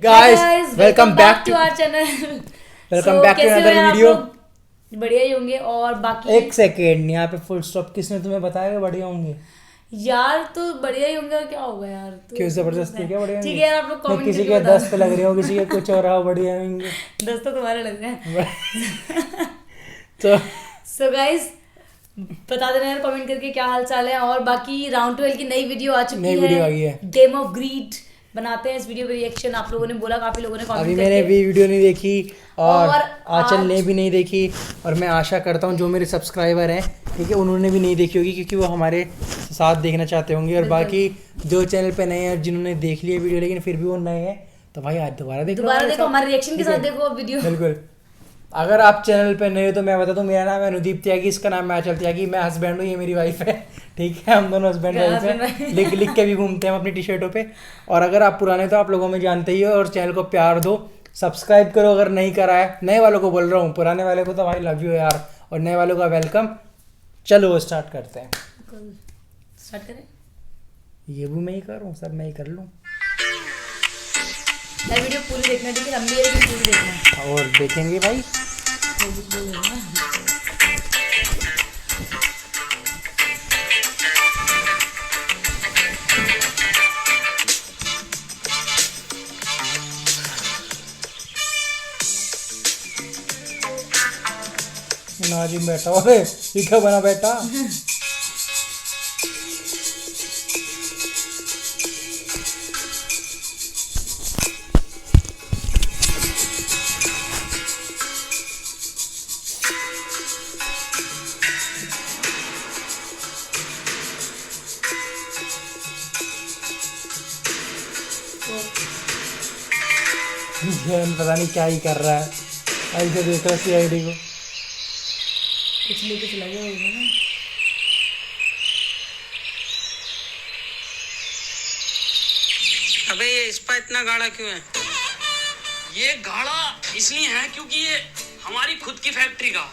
guys, welcome back to our channel. welcome back to another video. बढ़िया ही होंगे और बाकी एक सेकेंड यहाँ पे फुल स्टॉप किसने तुम्हें बताया कि बढ़िया होंगे? यार तो बढ़िया ही होंगे और क्या होगा यार तो क्यों जबरदस्ती क्या बढ़िया होंगे? ठीक है यार आप लोग कमेंट किसी के 10 पे लग रहे हो, किसी के कुछ और रहा बढ़िया होंगे। 10 तो तुम्हारे लग रहे हैं। तो सो गाइस बता देना यार कमेंट करके क्या हाल चाल है। और बाकी राउंड 12 की नई वीडियो आ चुकी है, गेम ऑफ ग्रीड बनाते हैं। इस वीडियो पे रिएक्शन आप लोगों ने बोला, काफी लोगों ने कमेंट अभी मैंने भी वीडियो नहीं देखी और आंचल ने भी नहीं देखी, और मैं आशा करता हूँ जो मेरे सब्सक्राइबर हैं ठीक है उन्होंने भी नहीं देखी होगी, क्योंकि वो हमारे साथ देखना चाहते होंगे। और बाकी जो चैनल पे नए हैं जिन्होंने देख लिया वीडियो लेकिन फिर भी वो नए हैं तो भाई आज दोबारा देखो हमारे रिएक्शन के साथ देखो वीडियो। बिल्कुल। अगर आप चैनल पे नए हो तो मैं बता दूं मेरा नाम है अनुदीप त्यागी, इसका नाम है आंचल त्यागी, मैं हस्बैंड हूँ, ये मेरी वाइफ है ठीक है। हम दोनों हस्बैंड वाइफ हैं, लिख के भी घूमते हैं अपनी टी शर्टों पे। और अगर आप पुराने तो आप लोगों में जानते ही हो, और चैनल को प्यार दो, सब्सक्राइब करो अगर नहीं करा है। नए वालों को बोल रहा हूँ, पुराने वाले को तो भाई लव यू यार, और नए वालों का वेलकम। चलो स्टार्ट करते हैं। स्टार्ट करें? ये भी मैं ही करूँ, सब मैं ही कर लूँ यार वीडियो पूरी देखना ठीक है, हम भी ये पूरी देखना और देखेंगे भाई। नाजिम बैठा, अरे ये क्या बना बैठा? पता नहीं क्या ही कर रहा है, ऐसे देख रहा सीआईडी को कुछ लेके चला गया होगा ना। अबे ये इस्पा इतना गाढ़ा क्यों है? ये गाढ़ा इसलिए है क्योंकि ये हमारी खुद की फैक्ट्री का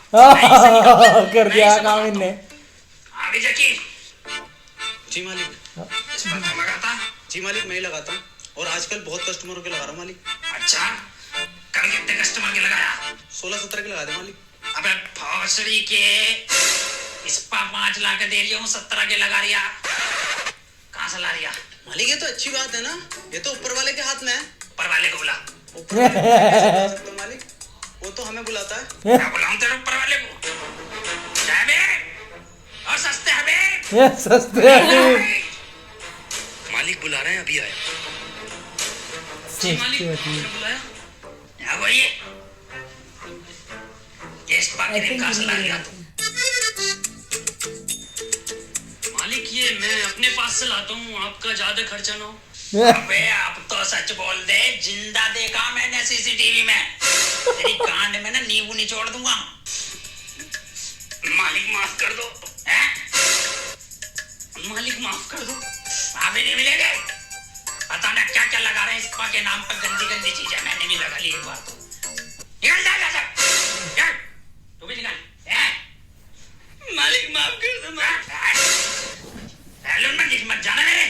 कर दिया काम इनने। आगे जकी जी मालिक। इस्पा कौन लगाता? जी मालिक मैं ही लगाता हूँ, और आजकल बहुत कस्टमरों के लगा रहा हूँ मालिक। अच्छा कल कितने कस्टमर के लगाया? 16-17 के लगा दे मालिक। अबे भौसड़ी के इस्पा 5 लाख दे रही हूँ, 17 के लगा रिया, कहाँ से ला रिया? मालिक ये तो अच्छी बात है ना, ये तो ऊपर वाले के हाथ में है। ऊपर वाले को बुला। ऊपर वाले को कैसे बुला सकते हो मालिक, वो तो हमें बुलाता है। मैं बुलाऊं तेरे ऊपर वाले को? क्या बे? और सस्ते है बे? ये सस्ते हैं। मालिक बुला रहे हैं, अभी आए। जी मालिक बुलाया? क्या भाई ये इस्पा के रिंग कहाँ से ला रिया तू? मालिक ये मैं अपने पास से लाता हूँ, आपका ज्यादा खर्चा ना हो। अबे आप तो सच बोल दे, जिंदा देखा मैंने सीसीटीवी में, तेरी गांड में ना नींबू निचोड़ दूंगा। मालिक माफ कर दो, हैं? मालिक माफ कर दो, आप ही नहीं मिलेंगे। पता ना क्या क्या लगा रहे हैं इस्पा के नाम पर, गंदी गंदी चीजें मैंने भी लगा ली एक बार तो। निकल जा तू भी निकल। मालिक माफ कर दो। सैलून में मत जाना मेरे।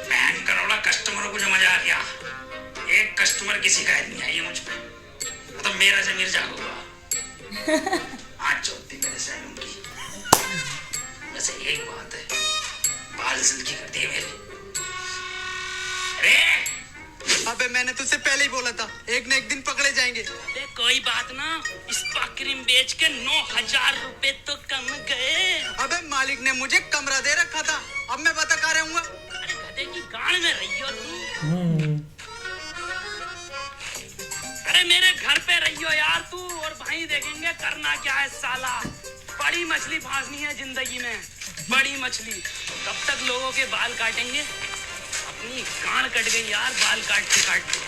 बहन करोड़ा कस्टमरों को जो मजा आ गया, एक कस्टमर की शिकायत नहीं आई मुझ पे, तो मेरा जमीर जागूंगा। आज चौथी मेरे सैलून की, वैसे यही बात है, बाल सिल्की कर दिए मेरे। अरे अबे मैंने तुझसे पहले ही बोला था, एक न एक दिन पकड़े जाएंगे। अरे कोई बात ना, इस्पा क्रीम बेच के 9,000 रुपए तो कम गए। अबे मालिक ने मुझे कमरा दे रखा था, अब मैं बता कहाँ रहूंगा? अरे गधे की गांड में रही हो तू। अरे मेरे घर पे रही हो यार तू, और भाई देखेंगे करना क्या है साला। बड़ी मछली फांसनी है जिंदगी में, बड़ी मछली। कब तक लोगों के बाल काटेंगे? अपनी गांड कट गई यार, बाल काटते काटते।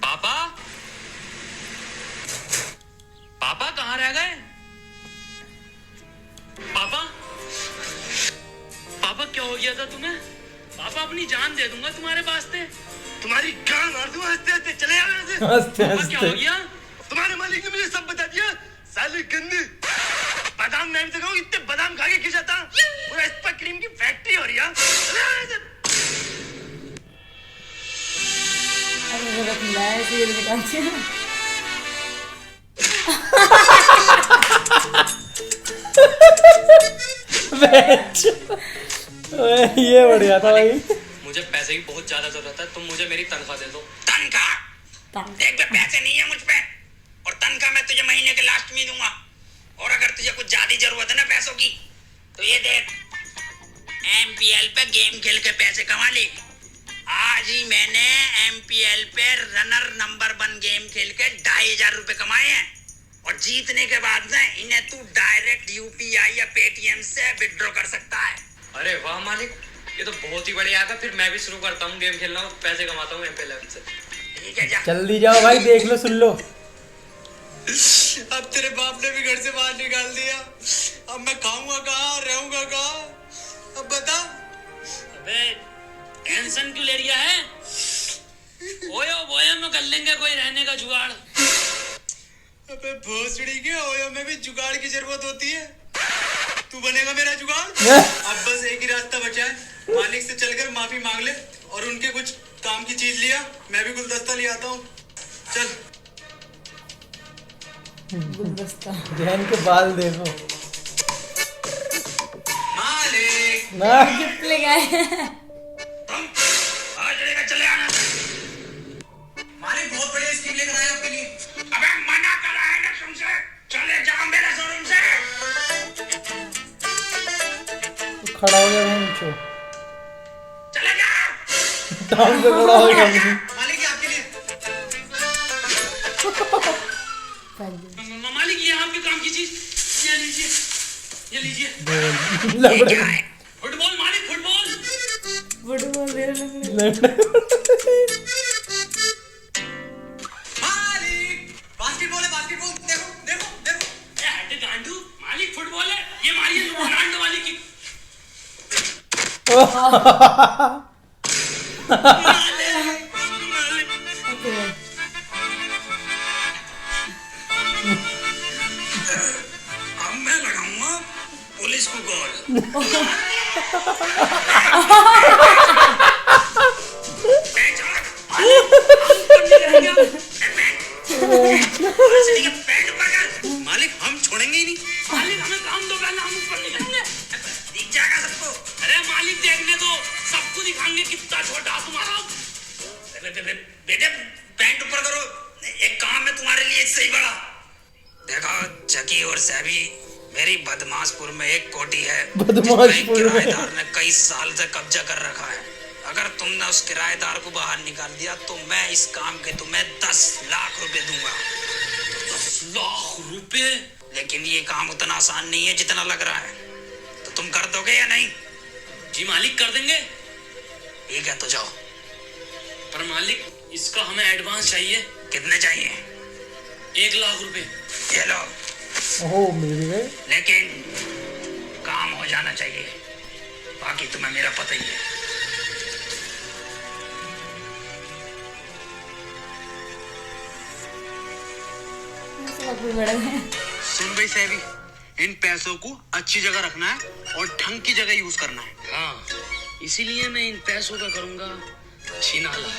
पापा पापा कहाँ रह गए? पापा पापा क्या हो गया था तुम्हें? पापा अपनी जान दे दूंगा तुम्हारे वास्ते, तुम्हारी गांड मार दूंगा। हंसते हंसते चले जाओ यहाँ से। पापा क्या हो गया? तुम्हारे मालिक ने मुझे सब बता दिया, साले गंदे। बादाम मैं भी तो कहूँ, इतने बादाम खा के खिंचा आइसक्रीम की फैक्ट्री हो रही है। अरे वो रख मिला है ऐसे ये निकालती है। ये बढ़िया था भाई। मुझे पैसे की बहुत ज्यादा जरूरत है, तुम मुझे मेरी तनख्वाह दे दो। तनख्वाह देख बे, पैसे नहीं है मुझ पे, और तनख्वाह मैं तुझे महीने के लास्ट में दूंगा। और अगर तुझे कुछ ज्यादा जरूरत है ना पैसों की, तो ये देख, MPL पे गेम खेल के पैसे कमा ले। आज ही मैंने MPL पे रनर नंबर 1 गेम खेल के 2500 रुपए कमाए हैं, और जीतने के बाद ना इन्हें तू डायरेक्ट UPI या पेटीएम से विड्रॉ कर सकता है। अरे वाह मालिक, ये तो बहुत ही बढ़िया है। फिर मैं भी शुरू करता हूँ गेम खेलना, पैसे कमाता हूँ MPL ऐप से। ठीक है, जा। जल्दी जाओ भाई, देख लो सुन लो। अब तेरे बाप ने भी घर से बाहर निकाल दिया, अब मैं खाऊंगा कहाँ, रहूंगा कहाँ, अब बता। अबे टेंशन क्यों ले रहा है? ओयो बोयो में कर लेंगे कोई रहने का जुगाड़। अबे भोसड़ी के ओयो में भी जुगाड़ की जरूरत होती है, तू बनेगा मेरा जुगाड़। अब बस एक ही रास्ता बचा है, मालिक से चलकर माफी मांग ले और उनके कुछ काम की चीज लिया, मैं भी गुलदस्ता ले आता हूँ, चल। गुलदस्ता जहन के बाल देखो मालिक ना। गिफ्ट ले गए। आज लेकर चले आना। मालिक बहुत बढ़िया स्कीम लेकर आए आपके लिए। अबे मना करा है ना तुमसे, चले जाओ मेरे शोरूम से। खड़ा हो गया बहन, चले जाओ। टांग पे खड़ा हो गया। मालिक ये आपके लिए। मालिक ये आपके काम की चीज, ये लीजिए, ये लीजिए। लबड़े फुटबॉल मालिक, फुटबॉल। फुटबॉल दे रहे हैं। मालिक बास्केटबॉल है, बास्केटबॉल, देखो देखो देखो। ए हट गांडू, मालिक फुटबॉल है, ये मारिए रोनाल्डो वाली की। ओके भाई। अब मैं लगाऊंगा पुलिस को कॉल। मालिक हम छोड़ेंगे ही नहीं। मालिक हमें काम दो, पहले हम ऊपर निकलेंगे, दिख जाएगा सबको। अरे मालिक देखने दो, सबको दिखाएंगे कितना छोटा तुम्हारा। बेटे पैंट ऊपर करो, एक काम है तुम्हारे लिए इससे ही बड़ा। देखो चकी और सैबी, मेरी बदमाशपुर में एक कोठी है, बदमाशपुर जिस पे में। किराएदार ने कई साल से कब्जा कर रखा है। अगर तुमने उस किराएदार को बाहर निकाल दिया तो मैं इस काम के तुम्हें 10 लाख रुपए दूंगा। 10 लाख रुपए? लेकिन ये काम उतना आसान नहीं है जितना लग रहा है, तो तुम कर दोगे या नहीं? जी मालिक कर देंगे। ठीक है तो जाओ। पर मालिक इसका हमें एडवांस चाहिए। कितने चाहिए? 1 लाख रुपए। ये लो। ओह मिल भी गए। लेकिन काम हो जाना चाहिए, बाकी तुम्हें मेरा पता ही है। सुन भाई सैबी, इन पैसों को अच्छी जगह रखना है और ढंग की जगह यूज करना है। हाँ, इसीलिए मैं इन पैसों का करूंगा छिनाला।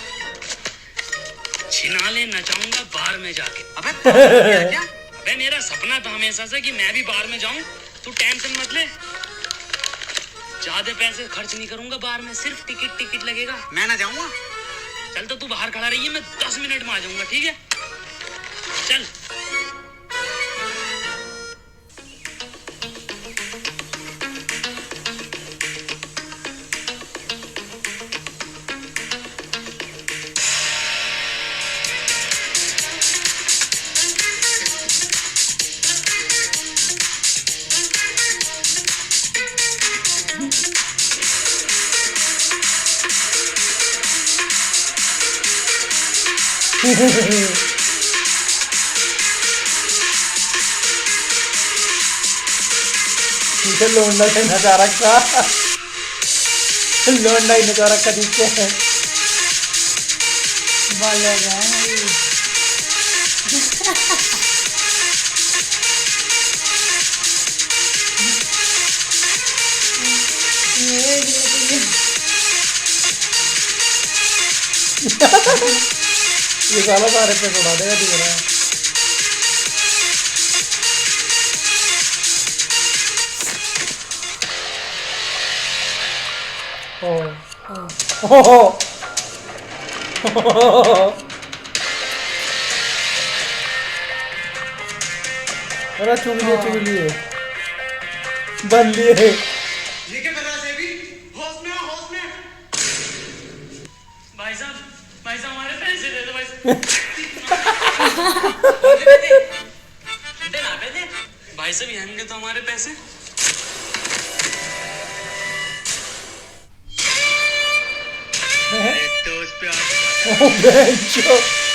छिनाले नचाऊंगा बाहर में जाके। अबे क्या? अबे मेरा सपना था हमेशा से कि मैं भी बाहर में जाऊं। तू टेंशन मत ले, ज्यादा पैसे खर्च नहीं करूंगा बाहर में, सिर्फ टिकट लगेगा। मैं ना जाऊंगा। चल तो तू बाहर खड़ा रही है, मैं 10 मिनट में आ जाऊंगा, ठीक है? चल। पीछे लोंडा ही नचा रखा, लोंडा ही नचा रखा पीछे। ये साला सारे पे उड़ा देगा दिख रहा है। अरे चुग लिए बन लिए। ये क्या कर रहा है सेबी? होश में भाई साहब हमारे पैसे दे दो भाई साहब। दे भाई साहब ये होंगे तो हमारे पैसे।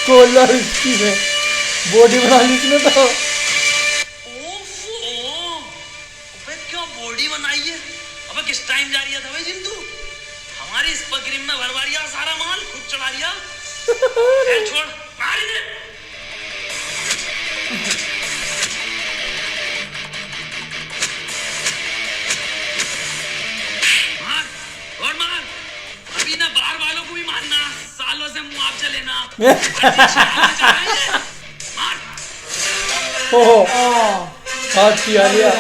कोलर इसकी है, बॉडी बना ली इसने तो। क्या बॉडी बनाई है? अबे किस टाइम जा रही था भाई जिंदू? हमारी इस बकरी में भरवा रिया सारा माल, खुद चढ़ा रिया। छोड़ मार दे। मार और मार। अभी ना बाहर वालों को भी मारना, सालों से मुआवजा लेना। मार। हाथ किया लिया।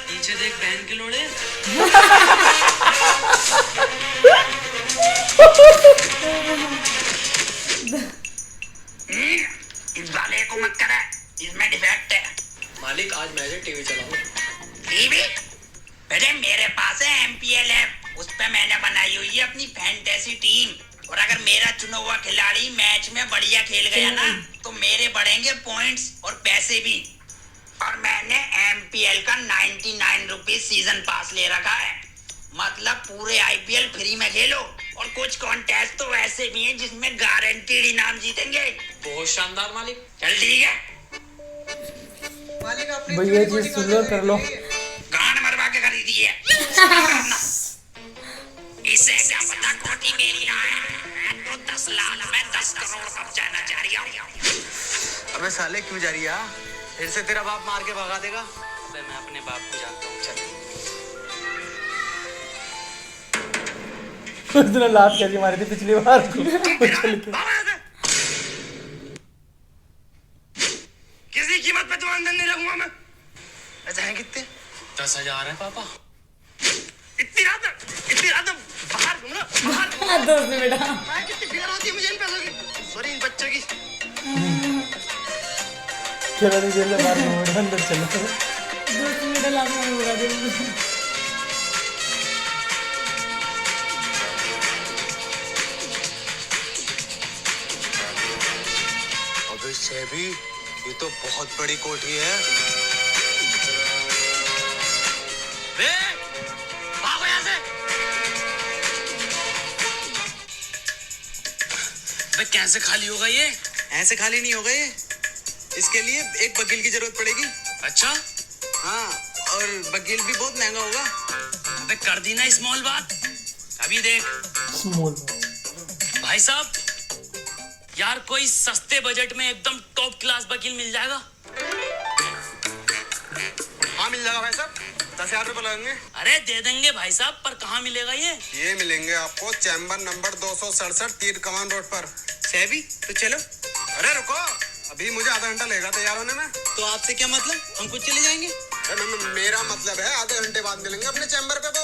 पीछे देख बहन के लोड़े। इस वाले को मत करे, इसमें डिफेक्ट है। मालिक आज मैं टीवी चलाऊं। टीवी? बेटे मेरे पास है MPL ऐप, उस पे मैंने बनाई हुई है अपनी फैंटेसी टीम। और अगर मेरा चुना हुआ खिलाड़ी मैच में बढ़िया खेल गया ना, तो मेरे बढ़ेंगे पॉइंट्स और पैसे भी। और मैंने MPL का 99 रुपीज सीजन पास ले रखा है, मतलब पूरे IPL फ्री में खेलो। और कुछ कॉन्टेस्ट तो ऐसे भी हैं जिसमें गारंटीड इनाम जीतेंगे। बहुत शानदार मालिक। चल ठीक है, मालिक आपने भैया जी सुन लो, कर लो। गांड मरवा के खरीदी है। इसे क्या पता कोठी मेरी है तो 10 लाख में 10 करोड़ कब जाना चाह रही हूँ। अबे साले क्यों जा रही है? फिर से तेरा बाप मार के भगा देगा। अबे मैं अपने बाप को जानता हूँ। चल उसने लात कैसी मारी थी पिछली बार को उछल के। किसी कीमत पे तुम्हारे अंदर नहीं लगूंगा मैं। ऐसा है कितने? 10,000 है पापा। इतनी रात बाहर घूमना बाहर। दोस्त ने बेटा मैं कितनी फिक्र होती है मुझे इन पैसों की, सॉरी इन बच्चों की। चलो नहीं जेल में बाहर घूमो, अंदर चलो। दोस्त ने बेटा लाख में बुला दे। अबे सेबी, ये तो बहुत बड़ी कोठी है। भागो यहाँ से। बे कैसे खाली होगा ये? ऐसे खाली नहीं होगा ये, इसके लिए एक वकील की जरूरत पड़ेगी। अच्छा हाँ, और वकील भी बहुत महंगा होगा। अबे कर दी ना स्मॉल बात। अभी देख स्मॉल भाई साहब, यार कोई सस्ते बजट में एकदम टॉप क्लास वकील मिल जाएगा? हाँ मिल जाएगा भाई साहब, 10,000 रुपए लगेंगे। अरे दे देंगे भाई साहब, पर कहाँ मिलेगा ये? ये मिलेंगे आपको चैम्बर नंबर 267 तीर कमान रोड पर। सेबी तो चलो। अरे रुको, अभी मुझे आधा घंटा लगेगा तैयार होने में। तो आपसे क्या मतलब, हम खुद चले जाएंगे? मेरा मतलब है आधे घंटे बाद मिलेंगे अपने चैम्बर पे। तो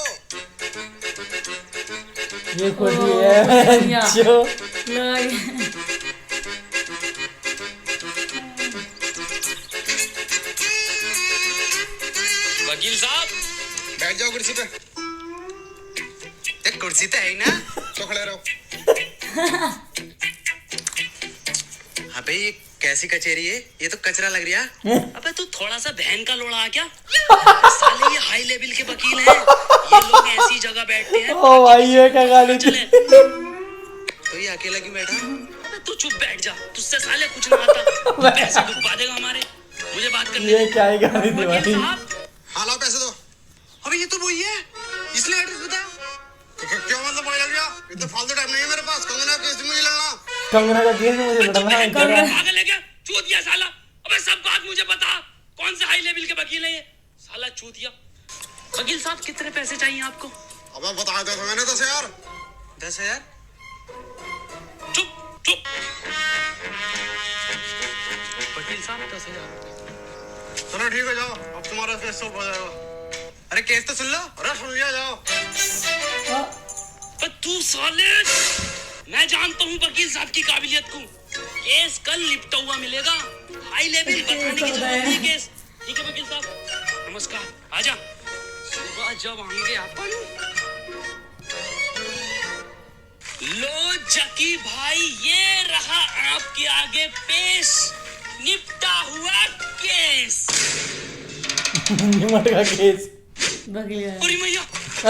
ये कोठी है जो वकील साहब बैठ जाओ कुर्सी पे। एक कुर्सी तो है ही ना। तो खड़े रहो। अबे ये कैसी कचेरी है, ये तो कचरा लग रहा है। अबे तू थोड़ा सा बहन का लोड़ा आ क्या? साले ये हाई लेवल के वकील हैं, ये लोग ऐसी जगह बैठते हैं। ओ भाई ये क्या गाली थी। चले तो ये अकेला क्यों बैठा? अबे तू चुप बैठ जा, तुझसे साले कुछ ना आता। तू पैसे डुबा देगा हमारे, मुझे बात करने ये दे। क्या ही गाली थी वकील भाई। साहब हाँ लाओ पैसे दो। अबे ये तो वही है, इसने एड्रेस बताया। क्यों मतलब वही लग गया? इतना फालतू टाइम नहीं है मेरे पास। कंगना केस मुझे लड़ना। कंगना का केस मुझे लड़ना है। पागल है क्या? चूतिया साला। अबे सब बात मुझे बता, कौन से हाई लेवल के वकील है ये साला चूतिया। वकील साहब कितने पैसे चाहिए आपको? अब बता दो मैंने 10,000। 10,000? चुप चुप। वकील साहब 10,000। चलो ठीक है जाओ, अब तुम्हारा केस सॉल्व हो जाएगा। अरे केस तो सुन लो। अरे सुन लिया जाओ। पर तू साले, मैं जानता हूँ वकील साहब की काबिलियत को। केस कल निपटा हुआ मिलेगा, हाई लेवल बताने की जरूरत नहीं केस। ठीक है वकील साहब, नमस्कार। आजा, सुबह जब आएंगे अपन। लो जकी भाई, ये रहा आपके आगे पेश निपटा हुआ केस। निमट का केस। बगलिया अरे मैया,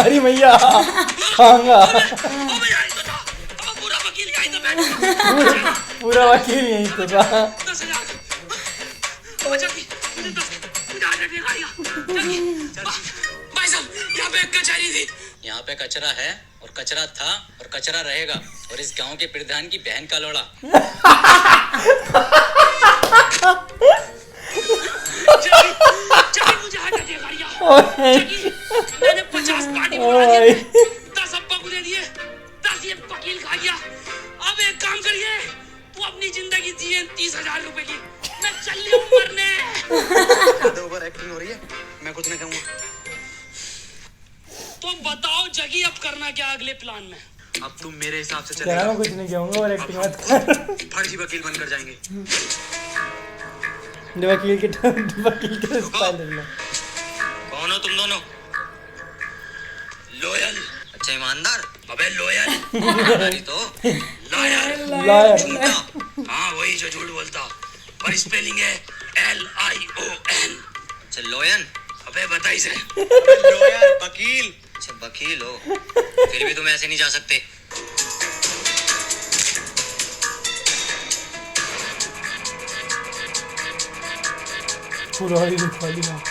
अरे भैया खाऊंगा। ओ भैया ये तो था। अब पूरा वकील यहीं तो बैठा। पूरा वकील यहीं तो था। 10,000। बचा की, मुझे 10,000 देगा या? जल्दी। भाई साहब, यहाँ पे एक कचहरी थी। यहाँ पे कचरा है और कचरा था और कचरा रहेगा, और इस गांव के प्रधान की बहन का लोड़ा। जल्दी मुझे हटा दे गाड़ियाँ। जल्दी, मैंने 50 पार्टी बुला दिए, 10 अब्बा को दे दिए, 10 ये वकील खा गया। अब एक काम करिए, तू अपनी जिंदगी जिए 30,000 रुपए की, मैं चल रही हूँ मरने। ओवर एक्टिंग हो रही है, मैं कुछ नहीं कहूँगा। तो बताओ जगी, अब करना क्या अगले प्लान में? अब तुम मेरे हिसाब से क्या चलेगा। मैं कुछ नहीं कहूँगा और एक्टिंग मत कर। फर्जी वकील बनकर जाएंगे। वकील के स्टाइल देख लो। कौन हो तुम दोनों? लॉयल। अच्छा ईमानदार। अबे लॉयल। तो लॉयल। लॉयर। हाँ वही जो झूठ बोलता, पर स्पेलिंग है LION। अच्छा लोयन। अबे बताइए से। लॉयर, वकील। अच्छा वकील हो, फिर भी तुम ऐसे नहीं जा सकते। पूरा वाली दिखवाली ना।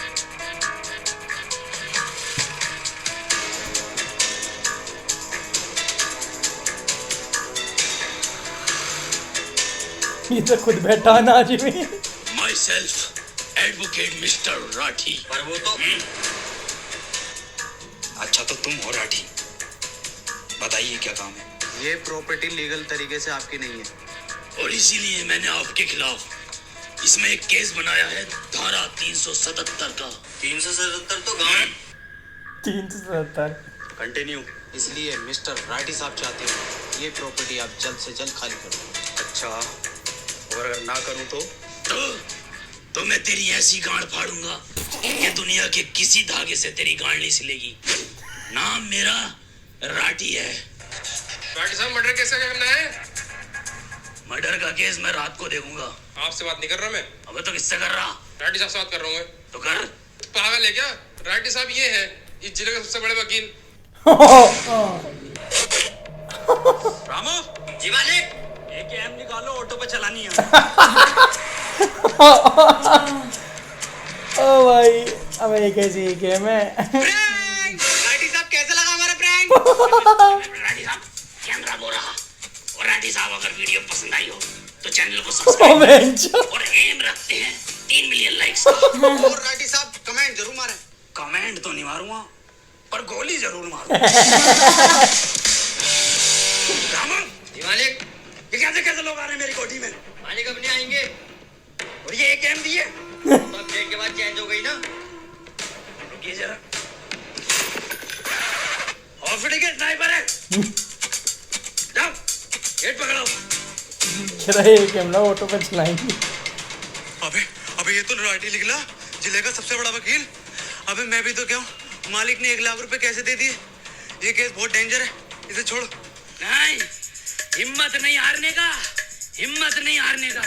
ये तो खुद बैठा ना आज में। My self advocate mister Rathi. पर वो तो अच्छा तो तुम हो राठी, बताइए क्या काम है? ये प्रॉपर्टी लीगल तरीके से आपकी नहीं है। और इसीलिए मैंने आपके खिलाफ इसमें एक केस बनाया है, धारा 377 का। 377 तो गाँव। 377। कंटिन्यू। इसलिए मिस्टर राठी साहब चाहते हो ये प्रॉपर्टी आप जल्द से जल्द खाली करो। अच्छा, और अगर ना करूं तो मैं तेरी ऐसी गांड फाड़ूंगा कि दुनिया के किसी धागे से तेरी गांड नहीं सिलेगी। नाम मेरा राठी है। राठी साहब, मर्डर केस का क्या करना है? मर्डर का केस मैं रात को देखूंगा। आपसे बात नहीं कर रहा मैं, अबे तो किससे कर रहा? राठी साहब से बात कर रहा हूँ मैं। तो कर। पागल है क्या? राठी साहब ये है इस जिले के सबसे बड़े वकील। रामू जी मालिक, एक कैम निकालो, ऑटो पे चलानी है। ओ भाई, अब ये कैसी गेम है? राठी साहब कैसा लगा हमारा प्रैंक? राठी साहब कैमरा बोल रहा। और राठी साहब अगर वीडियो पसंद आई हो तो चैनल को सब्सक्राइब और एम रखते हैं 3 मिलियन लाइक्स का। और राठी साहब कमेंट जरूर मारें। कमेंट तो नहीं मारूंगा, पर गोली जरूर मारूंगा। रामू जी मालिक। ये कैसे कैसे लोग आ रहे हैं मेरी कोठी में? मालिक अब नहीं आएंगे। और ये एक एम दिए। तो अब डेट के बाद चेंज हो गई ना। रुकिए जरा। हॉस्पिटल के स्नाइपर है। जाओ गेट पकड़ो। चला ये कैमरा ऑटो पे चलाएंगे। अबे ये तो राठी निकला, जिले का सबसे बड़ा वकील। अबे मैं भी तो क्या हूँ, मालिक ने 1 लाख रुपए कैसे दे दिए। ये केस बहुत डेंजर है, इसे छोड़। नहीं, हिम्मत नहीं हारने का, हिम्मत नहीं हारने का।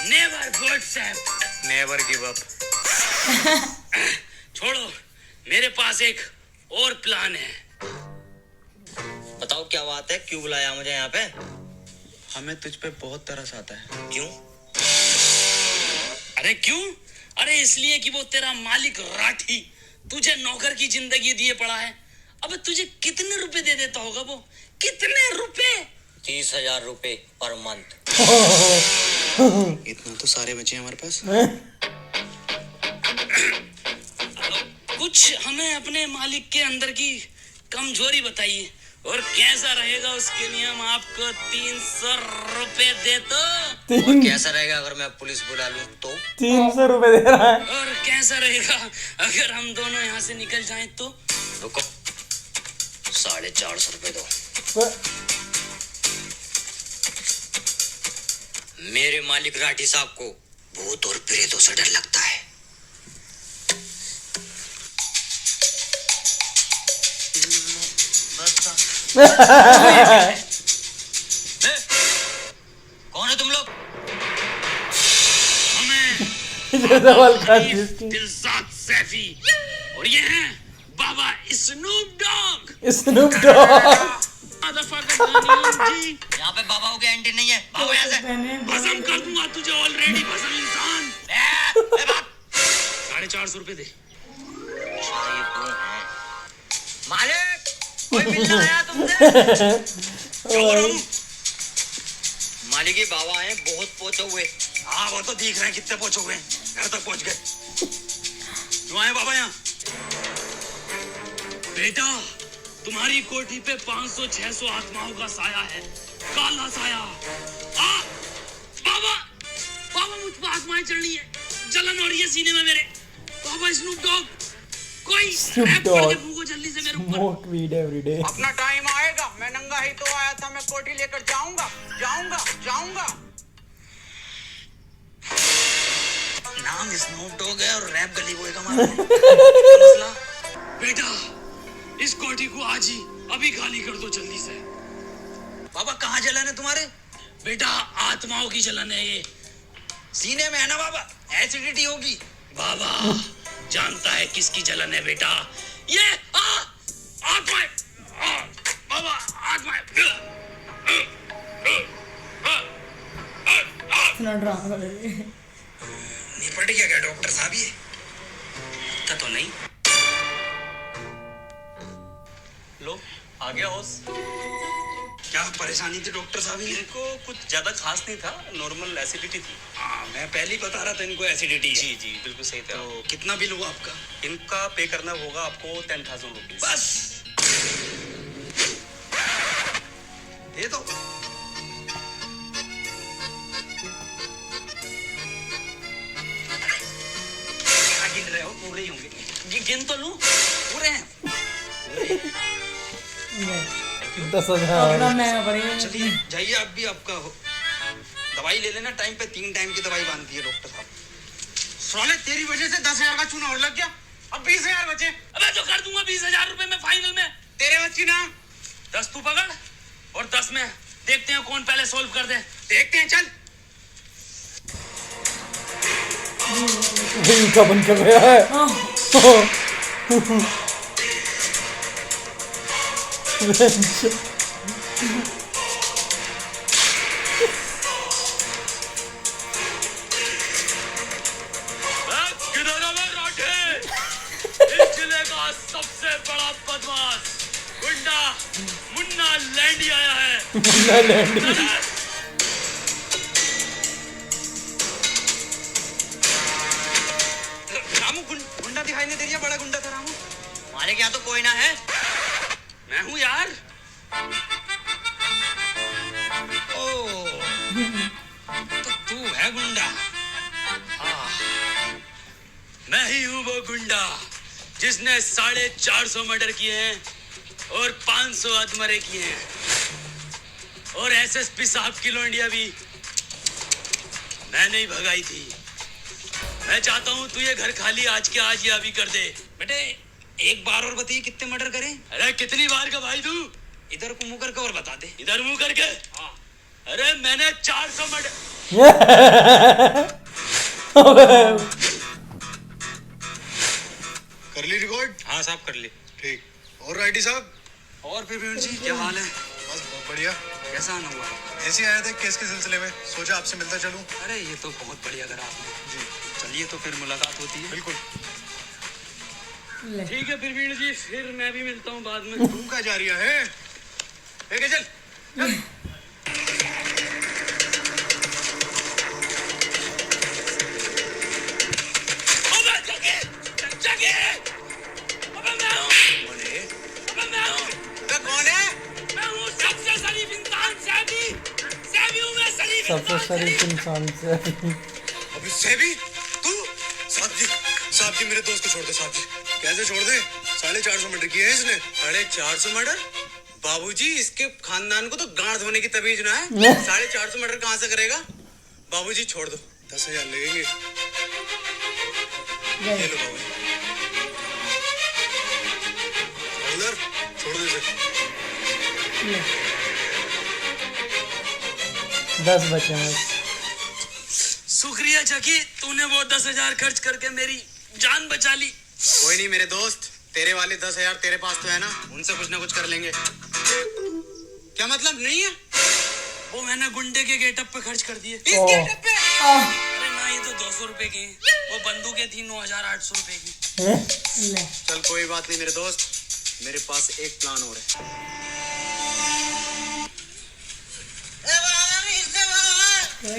Never WhatsApp, never give up. छोड़ो, मेरे पास एक और प्लान है। बताओ क्या बात है, क्यों बुलाया मुझे यहाँ पे? हमें तुझ पे बहुत तरस आता है। क्यों? अरे क्यों? अरे इसलिए कि वो तेरा मालिक राठी तुझे नौकर की जिंदगी दिए पड़ा है। अब तुझे कितने रुपए दे देता होगा वो? कितने रुपए? 30,000 रुपए पर मंथ। इतना तो सारे बचे हमारे पास। कुछ हमें अपने मालिक के अंदर की कमजोरी बताइए और कैसा रहेगा उसके लिए हम आपको 300 रुपए दे तो। और कैसा रहेगा अगर मैं पुलिस बुला लूं तो? 300 रुपए दे रहा है। और कैसा रहेगा अगर हम दोनों यहाँ से निकल जाएं तो? रुको, 450 रुपए दो। मेरे मालिक राठी साहब को भूत और प्रेतों से डर लगता है। कौन है तुम लोग? दिलशाद सैफी और ये हैं बाबा Snoop Dogg. Snoop Dogg. Ji यहाँ पे बाबाओं के एंट्री नहीं है। भागो यहाँ से। भस्म कर दूंगा तुझे ऑलरेडी भस्म इंसान। 450 रुपए दे। मालिक, कोई मिलने आया तुमसे? मालिक ये बाबा हैं, बहुत पहुंचे हुए। हाँ वो तो दिख रहे हैं कितने पहुंचे हुए हैं, घर तक पहुंच गए। क्यों आए बाबा यहाँ? बेटा तुम्हारी कोठी पे 500-600 आत्माओं का साया है, काला साया। बाबा बाबा मुझ पर आत्माएं चढ़ रही है, जलन हो रही है सीने में मेरे। बाबा स्नूप डॉग कोई रैप करके फूंको जल्दी से मेरे ऊपर। Smoke weed every day. अपना टाइम आएगा, मैं नंगा ही तो आया था, मैं कोठी लेकर जाऊंगा जाऊंगा जाऊंगा। नाम स्नूप डॉग है और रैप गली बॉय का मसला। बेटा इस कोठी को आज ही अभी खाली कर दो जल्दी से। बाबा कहाँ जलन है तुम्हारे? बेटा आत्माओं की जलन है ये। सीने में है ना बाबा, एसिडिटी होगी। बाबा जानता है किसकी जलन है बेटा, ये आत्माएं। बाबा आत्माएं। निपट गया क्या डॉक्टर साहब? ये था तो नहीं। लो आ गया होश। क्या परेशानी थी डॉक्टर साहब? इनको कुछ ज्यादा खास नहीं था, नॉर्मल एसिडिटी थी। हाँ मैं पहले ही बता रहा था इनको एसिडिटी है। जी जी बिल्कुल सही था। तो कितना बिल हुआ आपका? इनका पे करना होगा आपको 10,000 रुपीज। बस दे दो। क्या गिन रहे हो? पूरे ही होंगे। गिन तो लूं। पूरे हैं। 10,000। चलिए जाइए आप भी, आपका दवाई ले लेना टाइम पे। 3 टाइम की दवाई बांधती है डॉक्टर साहब। साले तेरी वजह से 10,000 का चूना और लग गया, अब 20,000 बचे। अबे जो कर दूंगा 20,000 रुपए में फाइनल में। तेरे बच्ची ना 10 तू पकड़ और 10 में देखते हैं कौन पहले सोल्व कर दे। देखते हैं, चल। इनका बन कर गया है। किधर है वो राठे? इस जिले का सबसे बड़ा बदमाश गुंडा मुन्ना लैंडी आया है। मुन्ना लैंडी। रामू गुंडा दिखाई नहीं दे रही है? बड़ा गुंडा था रामू। मालिक यहाँ तो कोई ना है। मैं हूँ यार। ओ तो तू है गुंडा? हाँ मैं ही हूँ वो गुंडा जिसने 450 मर्डर किए हैं और 500 आत्मरे किए हैं और एसएसपी साहब की लोंडिया भी मैंने ही भगाई थी। मैं चाहता हूँ तू ये घर खाली आज के आज ही अभी कर दे। बेटे एक बार और बताइए कितने मर्डर करे? अरे कितनी बार का भाई तू? इधर को मुंह करके और बता दे। इधर मुंह करके। हाँ। अरे मैंने 400 मर्डर। कर ली रिकॉर्ड? हाँ साहब कर ली। ठीक। और राइटी साहब? और प्रवीण जी क्या हाल है? बस बहुत बढ़िया। कैसा आना हुआ? ऐसे ही आया था केस के सिलसिले में, सोचा आपसे मिलता चलूं। अरे ये तो बहुत बढ़िया करा आपने जी। चलिए तो फिर मुलाकात होती है। बिल्कुल। ठीक है प्रवीण जी, फिर मैं भी मिलता हूँ बाद में। तू क्या जा रही है? लेके चल। जगे सबसे शरीफ इंसान से। अबे सेबी तू साहब जी मेरे दोस्त को छोड़ दे साहब जी। कैसे छोड़ दे? 450 मर्डर किए हैं इसने। 450 मर्डर? बाबूजी इसके खानदान को तो गांड धोने की तमीज ना है। 450 मर्डर कहाँ से करेगा? बाबूजी छोड़ दो, 10,000 लगेंगे। ये लो बाबूजी। उधर छोड़ दे इसे। 10 बचे हैं। शुक्रिया चकी, तूने वो 10,000 खर्च करके मेरी जान बचा ली। कोई नहीं मेरे दोस्त, तेरे वाले 10,000 तेरे पास तो है ना, उनसे कुछ ना कुछ कर लेंगे। क्या मतलब नहीं है? वो मैंने गुंडे के गेटअप पे खर्च कर दिए। इस गेटअप पे? अरे ना, ये तो 200 रुपए के हैं। वो बंदूकें थी 9,800 रुपए की। चल कोई बात नहीं मेरे दोस्त, मेरे पास एक प्लान और है।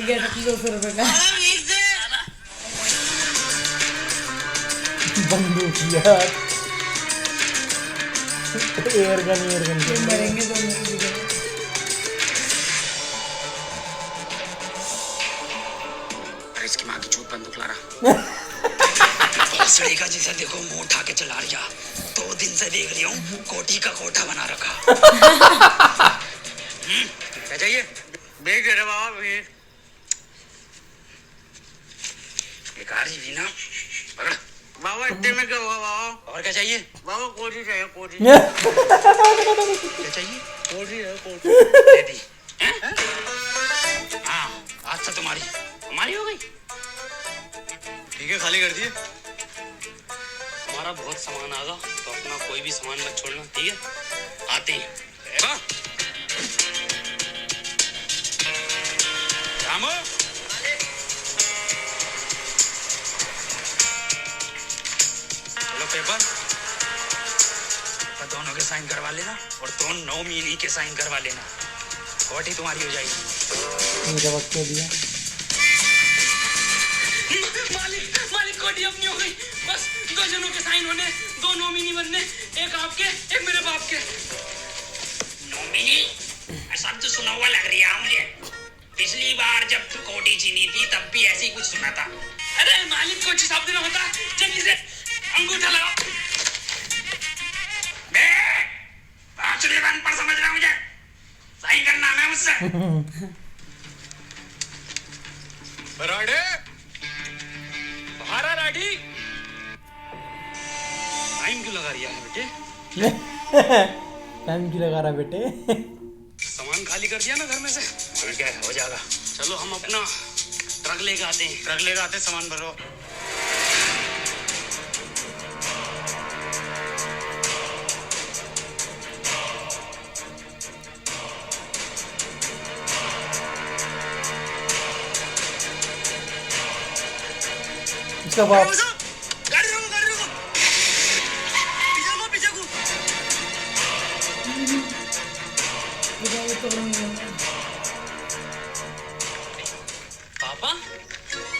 गेटअप 200 रुपए का। बंदूक यार, एयर गन मरेंगे दोनों। इसकी माँ की चूत बंदूक ला रहा। भोसड़ी का जिसे देखो मुंह उठा के चला रहा। 2 दिन से देख रही हूँ, कोठी का कोठा बना रखा। क्या चाहिए? भेज दे रहे बाबा, भेज। बेकार जी भी ना, पकड़। बाबा इतने में क्या हुआ बाबा? और क्या चाहिए? बाबा कोठी चाहिए, कोठी। क्या चाहिए? कोठी है, कोठी। दे दी। हाँ, आज से तुम्हारी हमारी हो गई। ठीक है, खाली कर दिए। हमारा बहुत सामान आगा, तो अपना कोई भी सामान मत छोड़ना, ठीक है? आते हैं। रामो, चलो पेपर पर दोनों के साइन करवा लेना, और 2 नॉमिनी के साइन करवा लेना। कोठी तुम्हारी हो जाएगी। मुझे वक्त दे दिया। मालिक कोठी अपनी हो गई। बस 2 जनों के साइन होने, 2 नॉमिनी बनने, एक आपके एक मेरे बाप के। नॉमिनी शब्द सुना हुआ लग रहा है मुझे। पिछली बार जब कोठी चीनी थी तब भी ऐसी कुछ सुना था। अरे मालिक को शब्द ना होता, जल्दी से अंगूठा लगाओ। पर समझ रहा मुझे साइन करना है मुझसे। बराड़े भारा राठी टाइम क्यों लगा रही है बेटे? टाइम क्यों लगा रहा बेटे? सामान खाली कर दिया ना घर में से? ठीक है, हो जाएगा। चलो हम अपना ट्रक लेकर आते हैं। ट्रक लेकर आते, सामान भरो। इसका बाप गाड़ी रोको, गाड़ी रोको। पीछे को। पापा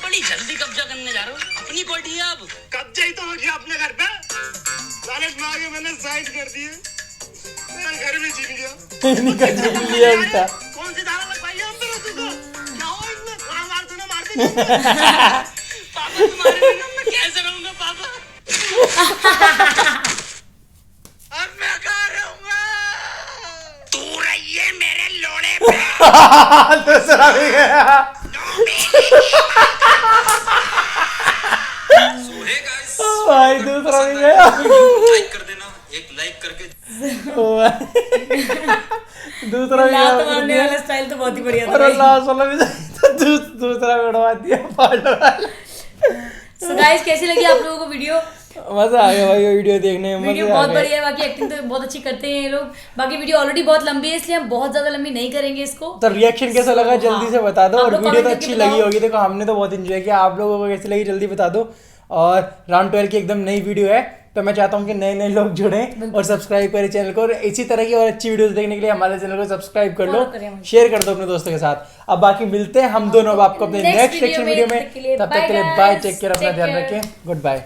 बड़ी जल्दी कब्जा करने जा रहे हो? अपनी कोठी है अब। कब्जा ही तो हो गया अपने घर पे। लालच में आके मैंने साइन कर दिए, मेरा घर भी जीत गया। इनका जीत लिया उल्टा। कौन सी धारा लगवाई है हम पे तुझको? क्या हो इसमें? मार तूने मार दी। पापा तुम्हारे बिना मैं कैसे रहूंगा पापा? अब मैं कहाँ रहूंगा? तू रहिए मेरे लोड़े पे। दूसरा भी गया। भाई दूसरा भी गया। लाइक कर देना, एक लाइक करके। दूसरा भी लात मारने वाला स्टाइल तो बहुत ही बढ़िया था और भाई। लास्ट वाला भी दूसरा भी उड़वा दिया पार्ट वाला। So guys, कैसी लगी आप लोगों को वीडियो? मजा आ गया भाई ये वीडियो देखने में। वीडियो बहुत बढ़िया है, बाकी एक्टिंग तो बहुत अच्छी करते हैं ये लोग। बाकी वीडियो ऑलरेडी बहुत लंबी है, इसलिए हम बहुत ज्यादा लंबी नहीं करेंगे इसको। तो रिएक्शन कैसा लगा जल्दी से बता दो, आप और लोग वीडियो तो comment अच्छी करके लगी होगी। देखो हमने तो बहुत एंजॉय किया, आप लोगों को कैसी लगी जल्दी बता दो। और राउंड 12 की एकदम नई वीडियो है, तो मैं चाहता हूँ कि नए नए लोग जुड़ें और सब्सक्राइब करें चैनल को। और इसी तरह की और अच्छी वीडियोस देखने के लिए हमारे चैनल को सब्सक्राइब कर लो, शेयर कर दो अपने दोस्तों के साथ। अब बाकी मिलते हैं हम दोनों अब आपको अपने नेक्स्ट सेक्शन वीडियो में। तब तक के लिए बाय, टेक केयर, अपना ध्यान रखें, गुड बाय।